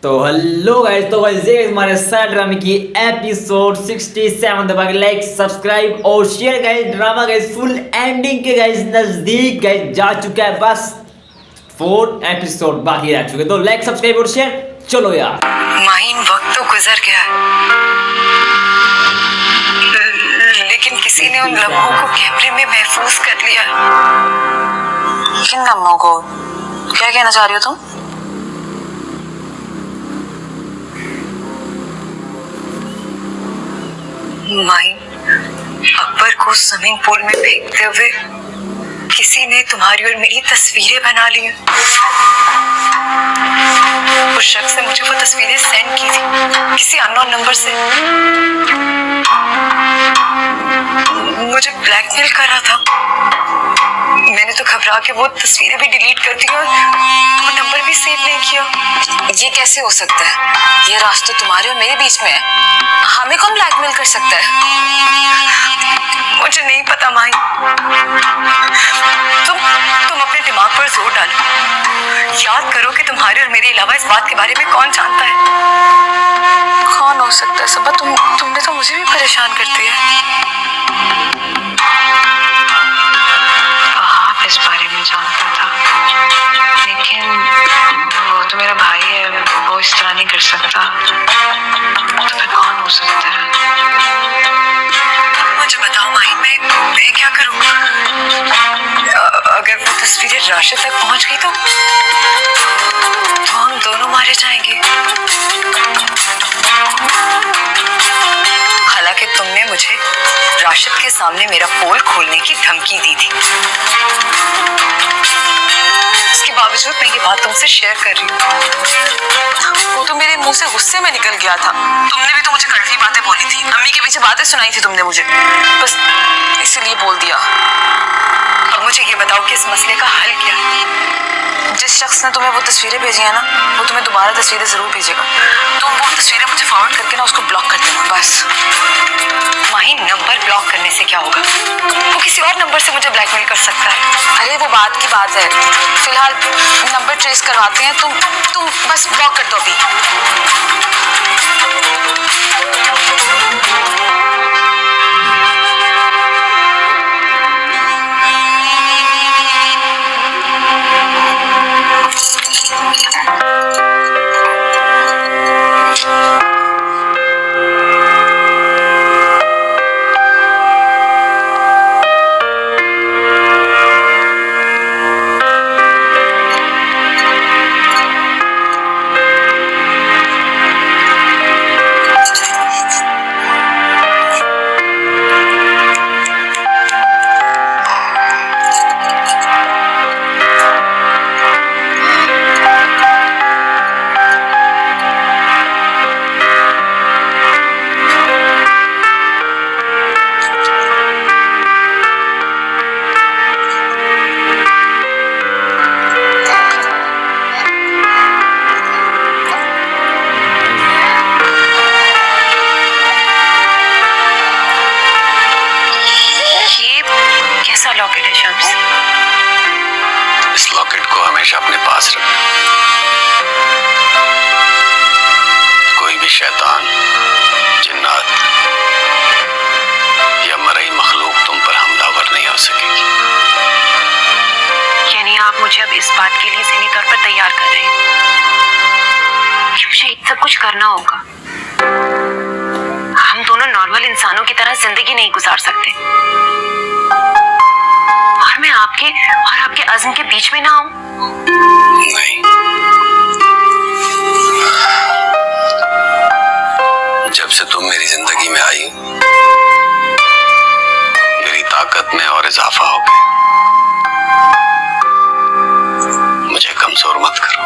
तो hello guys, तो guys ये हमारे सैड ड्रामे की एपिसोड 67 दबा के लाइक सब्सक्राइब और share guys. Drama guys full ending के गाइस नजदीक गाइस जा चुका है, बस 4 एपिसोड बाकी रह चुके, तो लाइक सब्सक्राइब और शेयर। चलो यार माहिन, वक्त तो गुजर गया लेकिन किसी ने उन लम्हों को कैमरे में महफूज कर लिया। किन लम्हों को? क्या कहना चाह रही हो तुम? माहिन, अकबर को स्विमिंग पूल में फेंकते हुए किसी ने तुम्हारी और मेरी तस्वीरें बना ली। उस शख्स ने मुझे वो तस्वीरें सेंड की थी किसी अननोन नंबर से। मुझे ब्लैकमेल कर रहा था। मैंने तो घबरा के वो तस्वीरें भी डिलीट कर दी और वो नंबर भी सेव नहीं किया। ये कैसे हो सकता है? ये रास्ता तुम्हारे और मेरे बीच में है। हमें कौन ब्लैकमेल कर सकता है? मुझे नहीं पता माही। तुम अपने दिमाग पर जोर डालो। याद करो कि तुम्हारे और मेरे अलावा इस बात के बारे में कौन जानता है। कौन हो सकता है सबा? तुमने तो मुझे भी परेशान कर दिया। आप इस बारे में जानता था, लेकिन वो तो मेरा भाई है, वो इस तरह नहीं कर सकता। तो फिर कौन हो सकता है? मुझे बताओ माही, मैं क्या करूँ? अगर वो तस्वीरें राशिद तक पहुंच गई तो हम दोनों मारे जाएंगे। हालांकि तुमने मुझे राशिद के सामने मेरा पोल खोलने की धमकी दी थी, इसके बावजूद मैं ये बात तुमसे शेयर कर रही हूँ। वो तो मेरे मुंह से गुस्से में निकल गया था। तुमने भी तो मुझे कड़वी बातें बोली थी, अम्मी के पीछे बातें सुनाई थी तुमने मुझे, बस इसलिए बोल दिया। अब मुझे ये बताओ कि इस मसले का हल क्या है? जिस शख्स ने तुम्हें वो तस्वीरें भेजी है ना, वो तुम्हें दोबारा तस्वीरें जरूर भेजेगा। तुम वो तस्वीरें मुझे फॉरवर्ड करके ना उसको ब्लॉक कर देना, बस। माही, नंबर ब्लॉक करने से क्या होगा? वो किसी और नंबर से मुझे ब्लैकमेल कर सकता है। अरे वो बात की बात है, फिलहाल नंबर ट्रेस करवाते हैं। तुम बस ब्लॉक कर दो अभी। इस लॉकेट को हमेशा अपने पास रखना। कोई भी शैतान, जिन्नात या मरई मखलूक तुम पर हमलावर नहीं हो सकेगी। यानी आप मुझे अब इस बात के लिए ज़हनी तौर पर तैयार कर रहे हैं कि मुझे सब कुछ करना होगा। हम दोनों नॉर्मल इंसानों की तरह जिंदगी नहीं गुजार सकते, और मैं आपके अज़्म के बीच में ना आऊं। नहीं, जब से तुम मेरी जिंदगी में आई हो, मेरी ताकत में और इजाफा हो गया। मुझे कमजोर मत करो।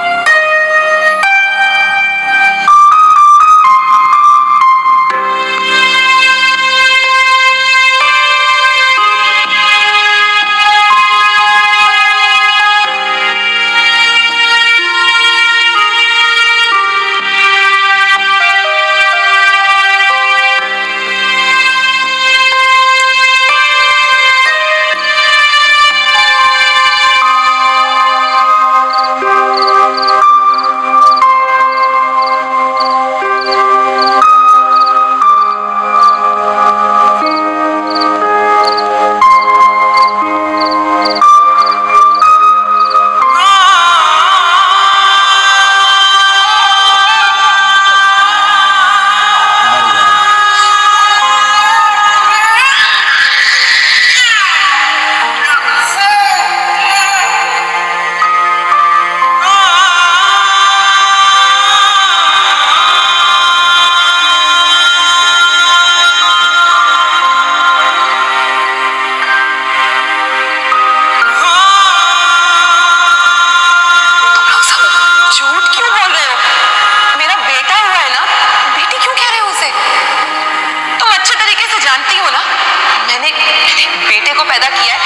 को पैदा किया है,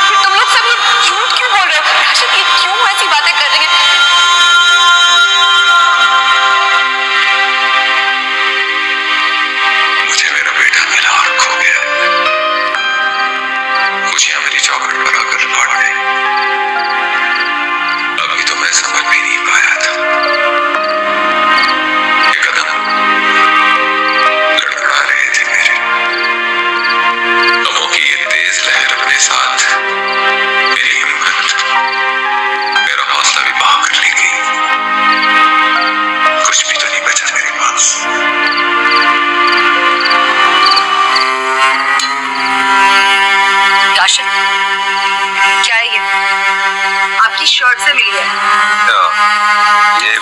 फिर तुम लोग सब झूठ क्यों बोल रहे हो? राशिद, ये क्यों ऐसी बातें कर रही हैं? मुझे मेरा बेटा मिला और खो गया। खुशियां मेरी चौखट पर आकर लौट गई। अभी तो मैं समझ भी नहीं पाया था। ये कदम लड़खड़ा रहे थे मेरे। गमों की ये तेज लहर अपने साथ मेरी हिम्मत, मेरा हौसला भी बहा कर ले गई। कुछ भी तो नहीं बचा मेरे पास। राशिद, क्या है ये? आपकी शर्ट से मिली है। ये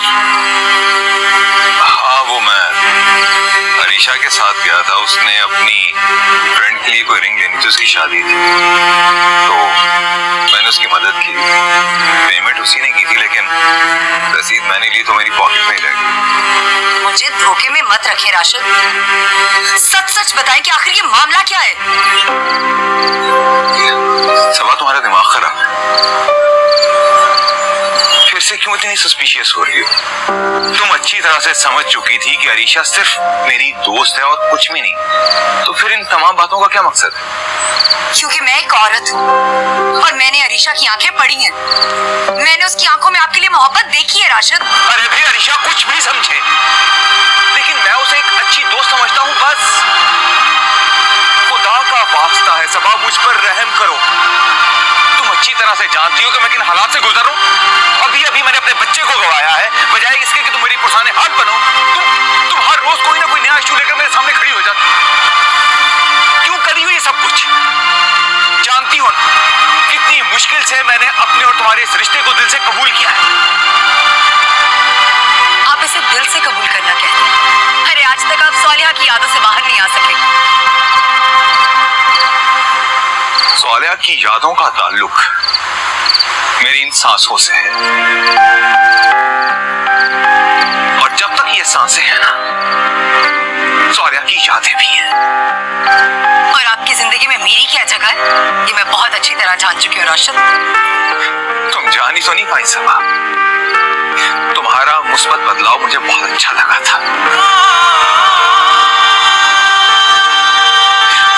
हाँ, वो मैं अरीशा के साथ गया था। उसने अपनी फ्रेंड के लिए कोई रिंग लेनी थी, उसकी शादी थी, तो मैंने उसकी मदद की। पेमेंट उसी ने की थी, लेकिन रसीद मैंने ली तो मेरी पॉकेट में ही रह गई। मुझे धोखे में मत रखे राशिद, सच सच बताएं कि आखिर ये मामला क्या है? सबा, तुम्हारा दिमाग खराब है। फिर से क्यों इतनी सस्पिशियस हो रही हो? तुम अच्छी तरह से समझ चुकी थी कि अरीशा सिर्फ मेरी दोस्त है और कुछ भी नहीं, तो फिर इन तमाम बातों का क्या मकसद है? क्योंकि मैं एक औरत हूँ और मैंने अरीशा की आंखें पढ़ी हैं। मैंने उसकी आंखों में आपके लिए मोहब्बत देखी है राशिद। अरे भाई, अरीशा कुछ भी समझे, लेकिन मैं उसे एक अच्छी दोस्त समझता हूँ, बस। खुदा का वास्ता है सबा, मुझ पर रहम करो। तुम अच्छी तरह से जानती हो कि मैं किन हालात से गुजर रहा हूँ। अभी अभी मैंने अपने बच्चे को गंवाया है, बजाय इसके कि तुम मेरी पुरसाने हाथ बनो। तुम हर रोज कोई ना कोई नया इशू लेकर मेरे सामने खड़ी हो जाती। क्यों करी हो ये सब कुछ? जानती हो ना कितनी मुश्किल से मैंने अपने और तुम्हारे इस रिश्ते को दिल से कबूल किया है। आप इसे दिल से कबूल करना कहते हैं? अरे आज तक आप सालिहा की यादों से बाहर नहीं आ सके। सालिहा की यादों का ताल्लुक मेरी इन सांसों से है, और जब तक ये सांसें हैं ना, सालिहा की यादें भी हैं। और आपकी जिंदगी में मेरी क्या जगह है, ये मैं बहुत अच्छी तरह जान चुकी हूँ राशिद। तुम जान ही तो नहीं पाई सबा। तुम्हारा मुस्बत बदलाव मुझे बहुत अच्छा लगा था।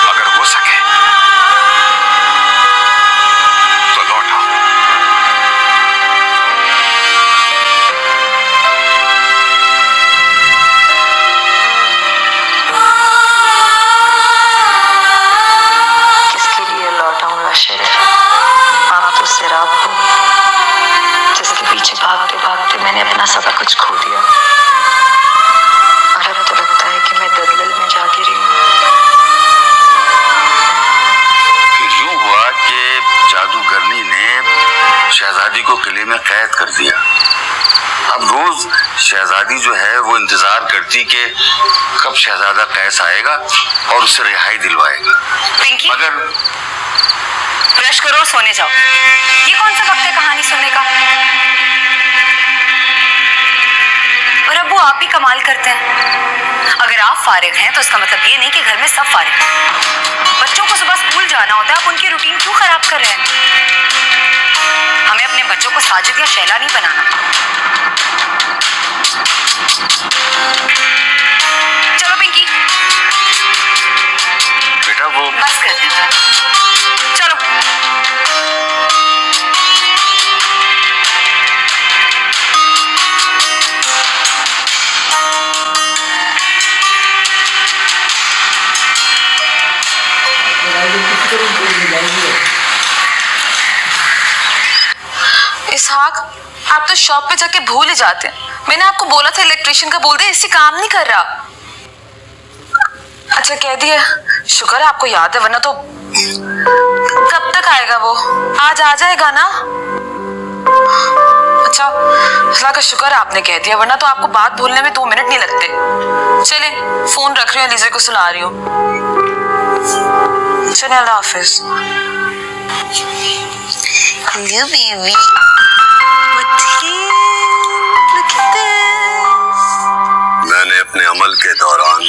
अगर हो सके तो लौट आओ। किसके लिए लौटा हूँ राशिद? आप तो सिराब हो, जिसके पीछे भागते भागते मैंने अपना सब कुछ खो दिया, और अब तो लगता है कि मैं दलदल में जा गिरी हूँ। यूं हुआ कि जादूगरनी ने शहजादी को किले में कैद कर दिया। अब रोज शहजादी जो है वो इंतजार करती कि कब शहजादा कैस आएगा और उसे रिहाई दिलवाएगा। पिंकी, मगर ब्रश करो और सोने जाओ। ये कौन सा वक्त है कहानी सुनने का? और अब्बू, आप भी कमाल करते हैं। अगर आप फारिग हैं तो इसका मतलब ये नहीं कि घर में सब फारिग हैं। बच्चों को सुबह स्कूल जाना होता है, आप उनकी रूटीन क्यों खराब कर रहे हैं? हमें अपने बच्चों को साजिद या शैला नहीं बनाना। चलो पिंकी, बेटा वो बस कर दो, चलो। इसहाक, आप तो शॉप पे जाके भूल ही जाते हैं। मैंने आपको बोला था इलेक्ट्रिशियन का बोल दे, इससे काम नहीं कर रहा। अच्छा कह दिया, शुक्र है आपको याद है, वरना तो कब तक आएगा वो? आज आ जाएगा ना? अच्छा अल्लाह का शुक्र है आपने कह दिया, वरना तो आपको बात भूलने में 2 मिनट नहीं लगते। चले फोन रख रही हूँ, लीजे को सुला रही हूँ। चले, अल्लाह हाफिज। Hello, baby. What's here? Look at this. मैंने अपने अमल के दौरान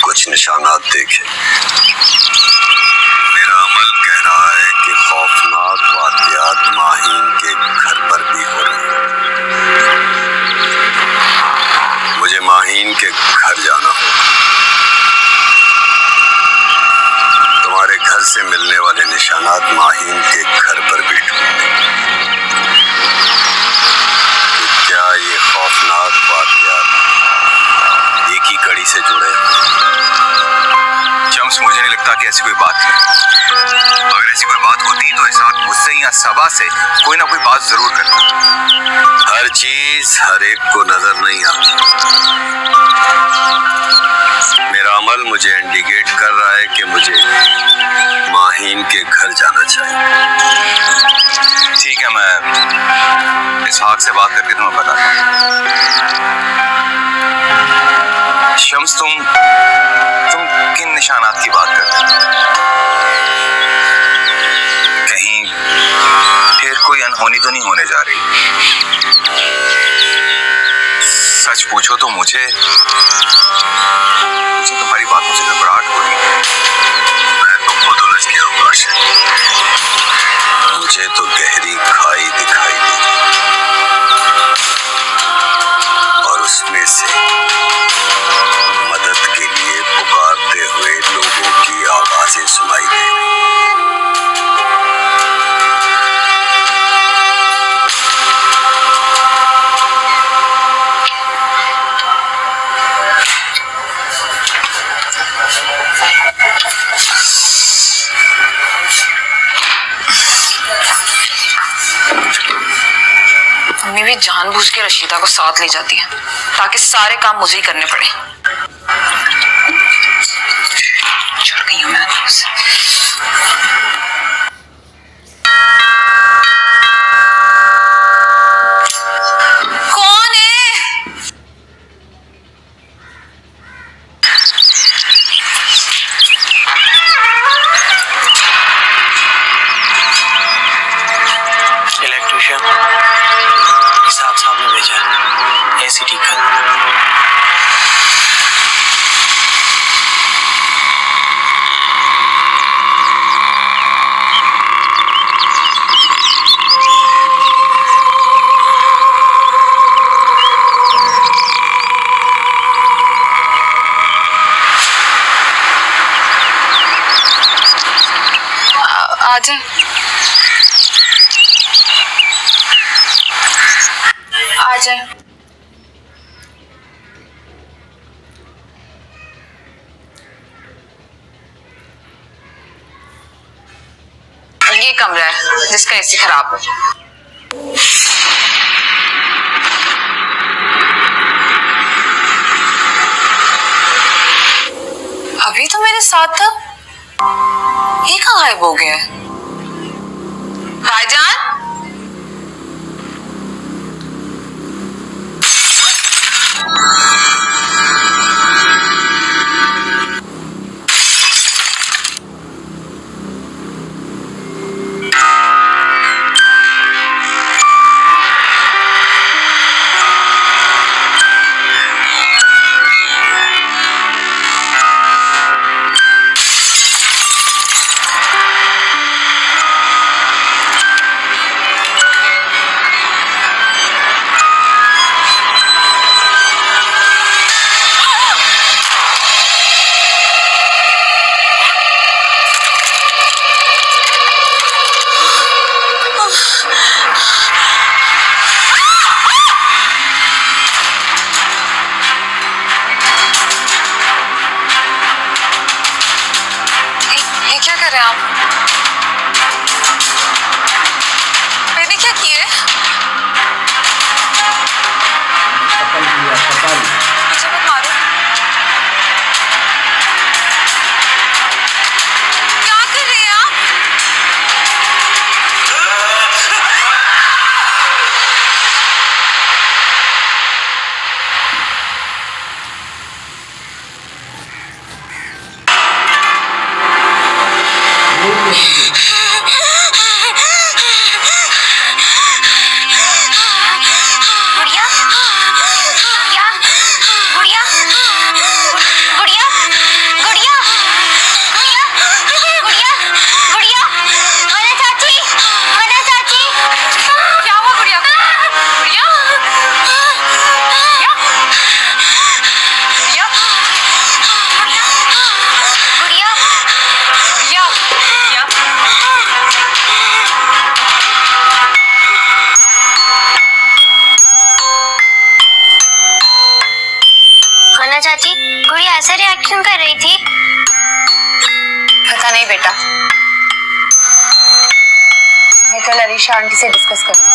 कुछ निशानात देखे। मेरा अमल कह रहा है कि खौफनाक वाक़यात माहीन के घर पर भी हो रहे हैं। मुझे माहीन के घर जाना होगा। तुम्हारे घर से मिलने वाले निशानात माहीन के घर पर भी ढूंढे। क्या ये खौफनाक वाक़यात एक ही कड़ी से जुड़े? शम्स, मुझे नहीं लगता कि ऐसी कोई बात है। अगर ऐसी कोई बात होती तो इस वक्त मुझसे या सबा से कोई ना कोई बात जरूर करता। हर चीज हर एक को नजर नहीं आती। मेरा अमल मुझे इंडिकेट कर रहा है कि मुझे माहीन के घर जाना चाहिए। ठीक है, मैं इसहाक से बात करके तुम्हें बताता हूँ। शम्स, तुम किन निशानात की बात करते हो? कहीं फिर कोई अनहोनी तो नहीं होने जा रही? सच पूछो तो मुझे तुम्हारी बातों से घबराहट हो रही है। मैं तो खुद उलझ गया हूँ आशिक। मुझे तो गहरी खाई दिखाई दी और उसमें से मदद के लिए पुकारते हुए लोगों की आवाजें सुनाई दे रही। मम्मी भी जानबूझ के रशीदा को साथ ले जाती है ताकि सारे काम मुझे ही करने पड़े। छोड़ गई हूँ मैं उसे। कौन है? इलेक्ट्रिशियन इसहाक साहब ने भेजा है, एसी ठीक कर। आ जाए। आ जाए। ये कमरा है जिसका एसी खराब है। अभी तो मेरे साथ था, ये कहाँ गायब हो गया है? भाईजान, चाची, गुड़िया ऐसा रिएक्ट क्यों कर रही थी? पता नहीं बेटा, मैं कल अरीशा आंटी से डिस्कस करूंगी।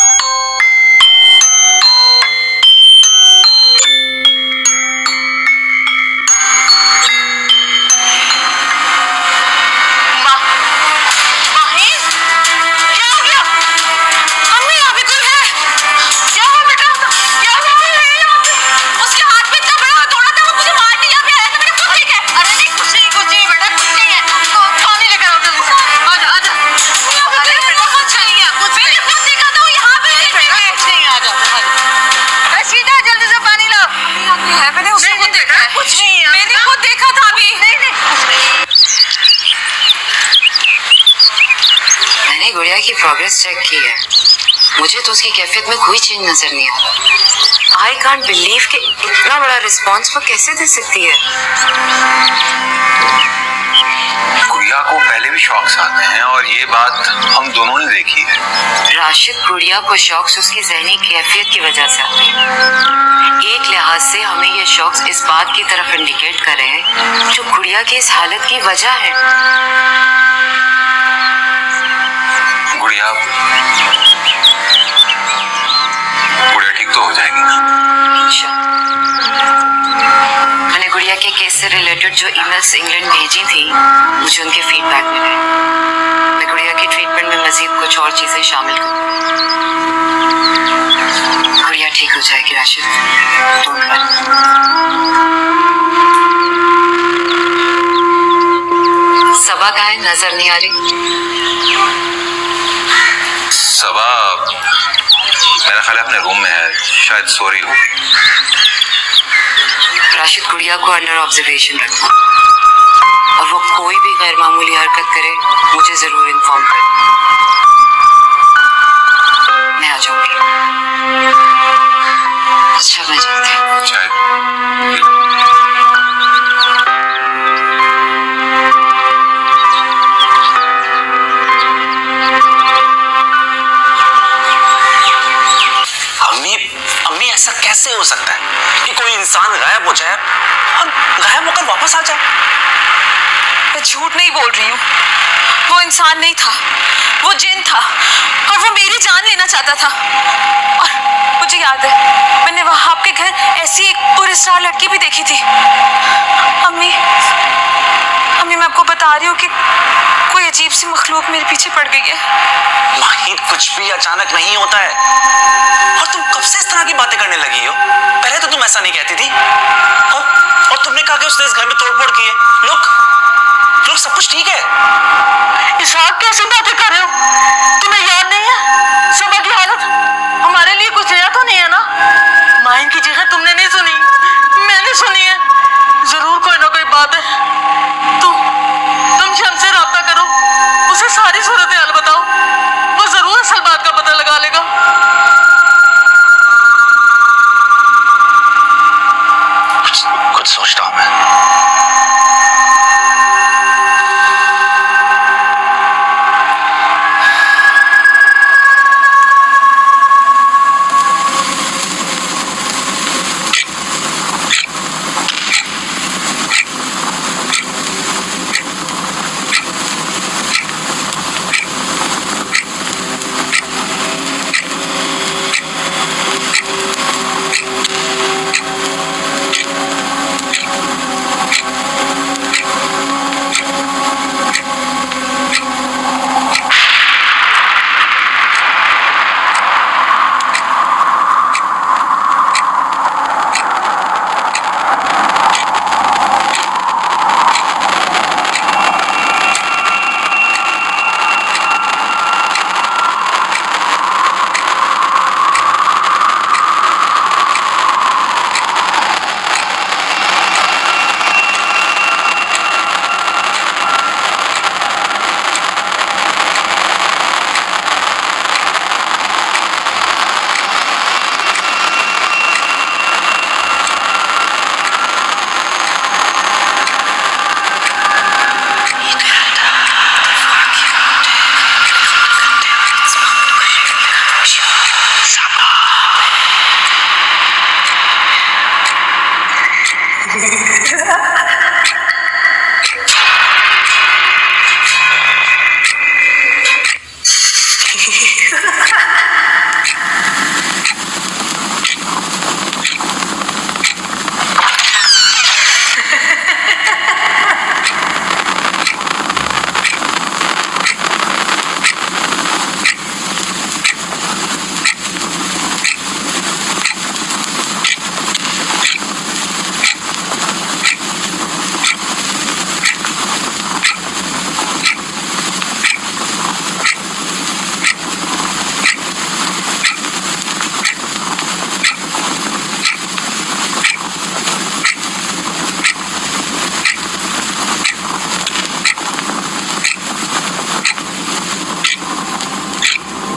गुड़िया की प्रोग्रेस चेक की है, मुझे तो उसकी कैफियत में कोई चेंज नजर नहीं आ रहा। आई कांट बिलीव कि इतना बड़ा रिस्पॉन्स वो कैसे दे सकती है। गुड़िया को पहले भी शौक्स आते हैं और ये बात हम दोनों ने देखी है। राशिद, गुड़िया को शौक्स उसकी ज़हनी कैफियत की वजह से आते हैं। एक लिहाज से हमें ये शौक्स इस बात की तरफ इंडिकेट कर रहे हैं जो गुड़िया की इस हालत की वजह है। गुड़िया ठीक तो हो जाएगी ना? मैंने गुड़िया के केस से रिलेटेड जो ईमेल्स इंग्लैंड भेजी थी, मुझे उनके फीडबैक मिले। मैं गुड़िया की ट्रीटमेंट में मजीद कुछ और चीजें शामिल करूंगी। गुड़िया ठीक हो जाएगी राशिद, डोंट वरी। सबा कहाँ है, नजर नहीं आ रही? सबा मेरा ख्याल अपने रूम में है, शायद सो रही हो। राशिद, गुड़िया को अंडर ऑब्जर्वेशन रखना और वो कोई भी गैर मामूली हरकत करे मुझे जरूर इन्फॉर्म कर। मैं आ जाऊंगी। अच्छा, मैं जाती हूँ। ऐसा कैसे हो सकता है कि कोई इंसान गायब हो जाए और गायब होकर वापस आ जाए? मैं झूठ नहीं बोल रही हूँ, वो इंसान नहीं था, वो जिन था और वो मेरी जान लेना चाहता था। और मुझे याद है, मैंने वहां आपके घर ऐसी एक पुरस्कार लड़की भी देखी थी। अम्मी, मैं आपको बता रही हूँ कि कोई अजीब सी मखलूक मेरे पीछे पड़ गई है। माहिर, कुछ भी अचानक नहीं होता है। और तुम कब से इस तरह की बातें करने लगी हो? पहले तो तुम ऐसा नहीं कहती थी। और तुमने कहा कि उसने इस घर में तोड़फोड़ की है। लोग सब कुछ ठीक है। इशराक, कैसी बातें कर रहे हो? तुम्हें याद नहीं है सबा की हालत? हमारे लिए कुछ नया तो नहीं है ना? माहिर की जगह तुमने नहीं सुनी, मैंने सुनी है। जरूर कोई ना कोई बात है। तुम शम्स से राब्ता करो, उसे सारी सूरत हाल बताओ, वो जरूर असल बात का पता लगा लेगा। कुछ सोचता हूं मैं।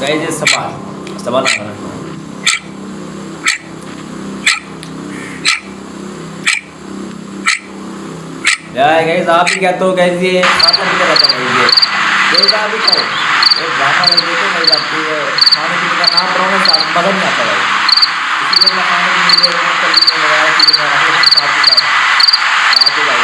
गाइस ये सवाल सवाल आना यार गाइस आप भी कहते हो गाइस ये खाना भी रहता है ये गाइस आप भी खाओ ये ड्रामा में देखो गाइस आपको ये खाने पीने का नाम प्रोनाउंस आप मजा नहीं आता भाई इसी के लिए खाने के लिए कल में लगाया कि मैं रखूं साथ ही साथ आगे भाई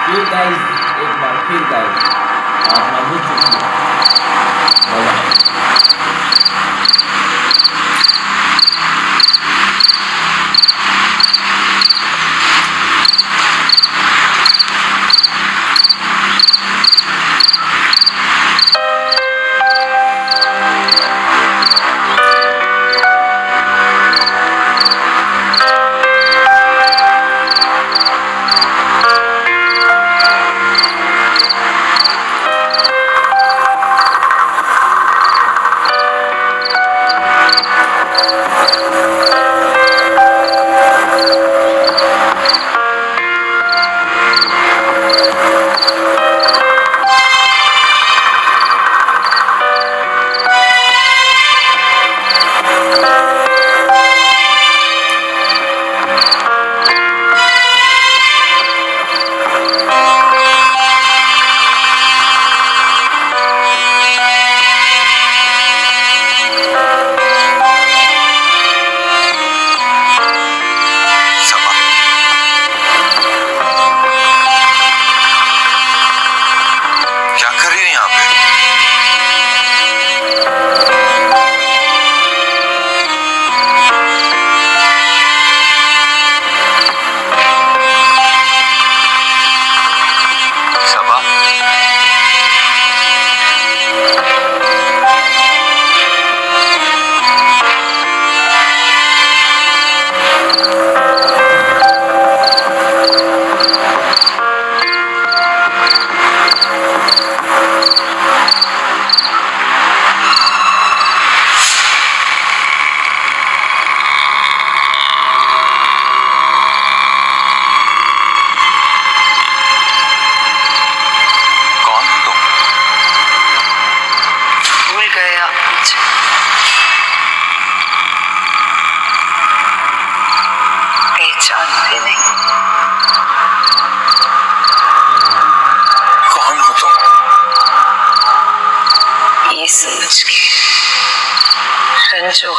फिर गाइस एक बार फिर गाइस आप ना बुझ चुकी है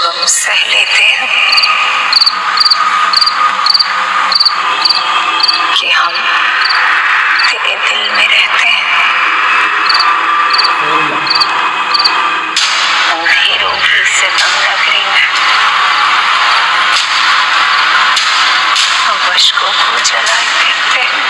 गम सह लेते हैं कि हम तेरे दिल में रहते हैं। अंधेरों की सितम नगरी में हम अश्कों को जलाए फिरते हैं।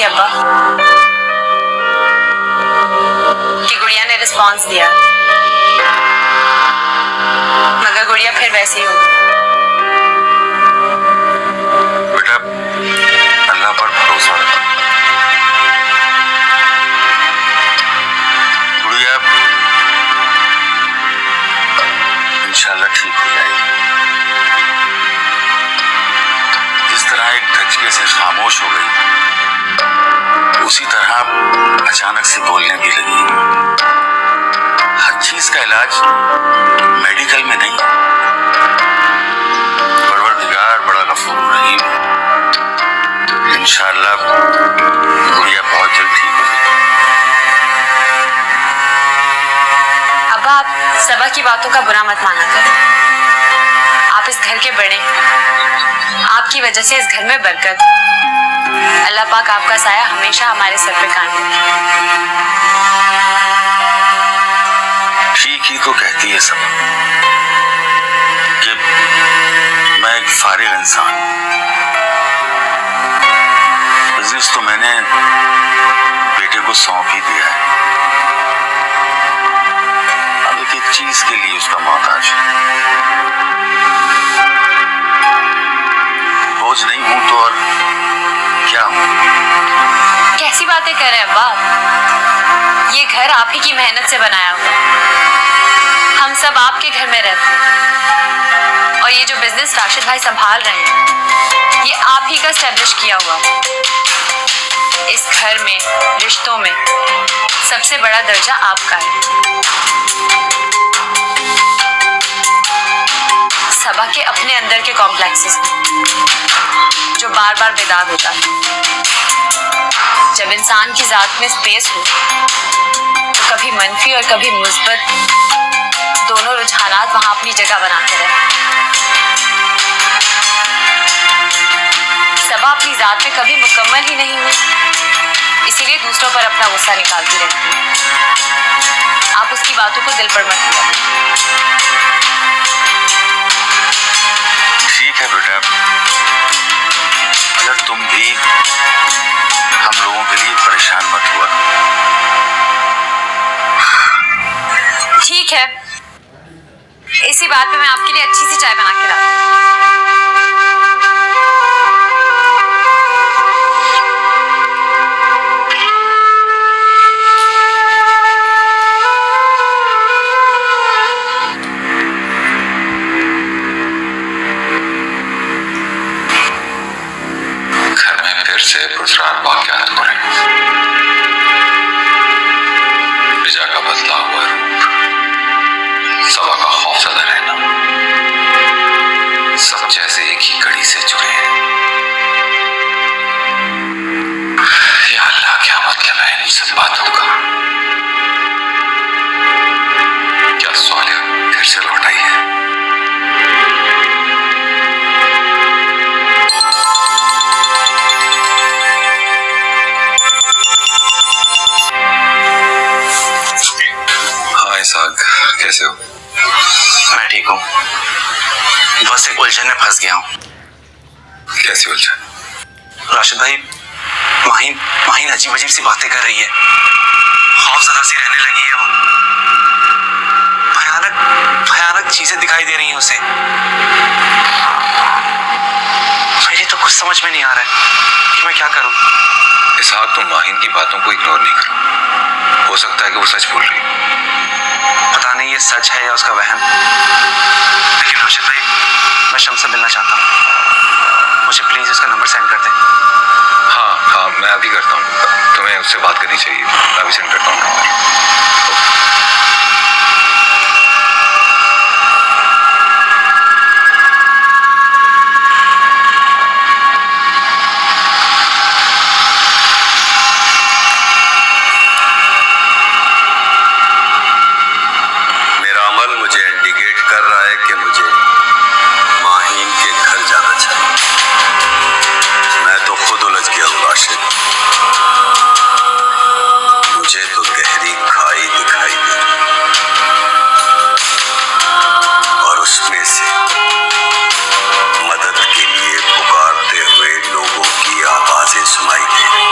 अब्बा कि गुड़िया ने रिस्पॉन्स दिया, मगर गुड़िया फिर वैसी होगी। बेटा अल्लाह पर भरोसा रखो, गुड़िया इंशाल्लाह ठीक हो जाएगी। जिस तरह एक धचके से खामोश हो गई, उसी तरह अचानक से बोलने भी लगी। हर चीज का इलाज मेडिकल में नहीं, परवरदिगार बड़ा गफूर रहीम है। इंशाअल्लाह गुड़िया बहुत जल्द ठीक हो जाएगी। अब्बा आप सबा की बातों का बुरा मत माना करें। आप इस घर के बड़े हैं, आपकी वजह से इस घर में बरकत। अल्लाह पाक आपका साया हमेशा हमारे सर पे कायम रखे। ठीक ही तो कहती है सब कि मैं एक फारिग इंसान, बिजनेस तो मैंने बेटे को सौंप ही दिया है, अब एक चीज के लिए उसका मोहताज है। बोझ नहीं हूं तो और क्या हूं? कैसी बातें कर रहे हैं अब्बा? ये घर आप ही की मेहनत से बनाया हुआ, हम सब आपके घर में रहते हैं, और ये जो बिजनेस राशिद भाई संभाल रहे हैं, ये आप ही का एस्टेब्लिश किया हुआ। इस घर में, रिश्तों में सबसे बड़ा दर्जा आपका है। सबा के अपने अंदर के कॉम्प्लेक्सेस जो बार बार बेदाग होता है। जब इंसान की जात में स्पेस हो तो कभी मनफी और कभी मुस्बत दोनों रुझानात वहां अपनी जगह बनाते रहे। सबा अपनी जात में कभी मुकम्मल ही नहीं हुई, इसीलिए दूसरों पर अपना गुस्सा निकालती रहती है। आप उसकी बातों को दिल पर मत लिया। ठीक है बेटा, अगर तुम भी हम लोगों के लिए परेशान मत हुआ। ठीक है, इसी बात पे मैं आपके लिए अच्छी सी चाय बना के लाती हूँ। घर में फिर से पुरस्कार वाकयात हो रहे हैं। रिजा का बदला हुआ रूप, सबा का खौफजदा रहना, सब जैसे एक ही कड़ी से जुड़े हैं। या अल्लाह, क्या मतलब है इन सब बातों का? क्या सौलिया फिर से लौट आई है? हाँ इसाक, कैसे हो? मैं ठीक हूँ, बस एक उलझन में फंस गया हूँ। कैसी उलझन? राशिद भाई, माहीन माहीन अजीब अजीब सी बातें कर रही है, खौफजदा सी रहने लगी है वो। भयानक भयानक चीजें दिखाई दे रही हैं उसे। मुझे तो कुछ समझ में नहीं आ रहा है कि मैं क्या करूं। इसहाक, तुम माहीन की बातों को इग्नोर नहीं करो, हो सकता है कि वो सच बोल रही है। पता नहीं ये सच है या उसका वहम, लेकिन राशिद भाई, मैं शम्स से मिलना चाहता हूँ। मुझे प्लीज उसका नंबर सेंड कर दें। हाँ हाँ, मैं अभी करता हूँ। तुम्हें उससे बात करनी चाहिए, मैं अभी सेंड करता हूँ नंबर। मेरा अमल मुझे इंडिकेट कर रहा है कि मुझे माहीन के घर जाना चाहिए। मैं तो खुद उलझ गया हूँ राशिद। मुझे तो गहरी खाई दिखाई दी और उसमें से मदद के लिए पुकारते हुए लोगों की आवाजें सुनाई दे रही।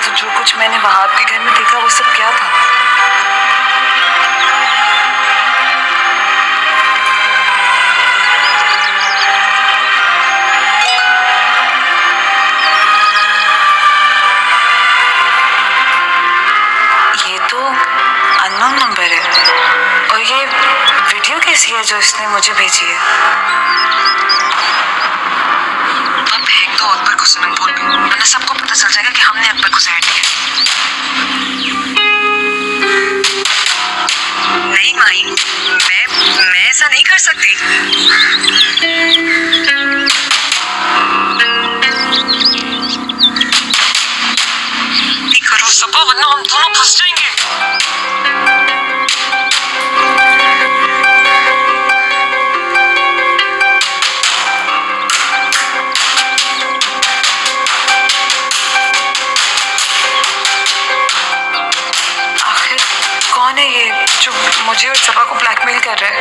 तो जो कुछ मैंने वहां के घर में देखा वो सब क्या था? ये तो अननोन नंबर है और ये वीडियो कैसी है जो इसने मुझे भेजी है? अब फेंक दो अकबर को स्विमिंग पूल में, वरना सबको पता चल जाएगा कि हमने अकबर को जहर दिया। नहीं माई, मैं ऐसा नहीं कर सकती। नहीं करो सबा, वरना हम दोनों फंस जाएंगे। कौन है ये जो मुझे और सबा को ब्लैकमेल कर रहा है?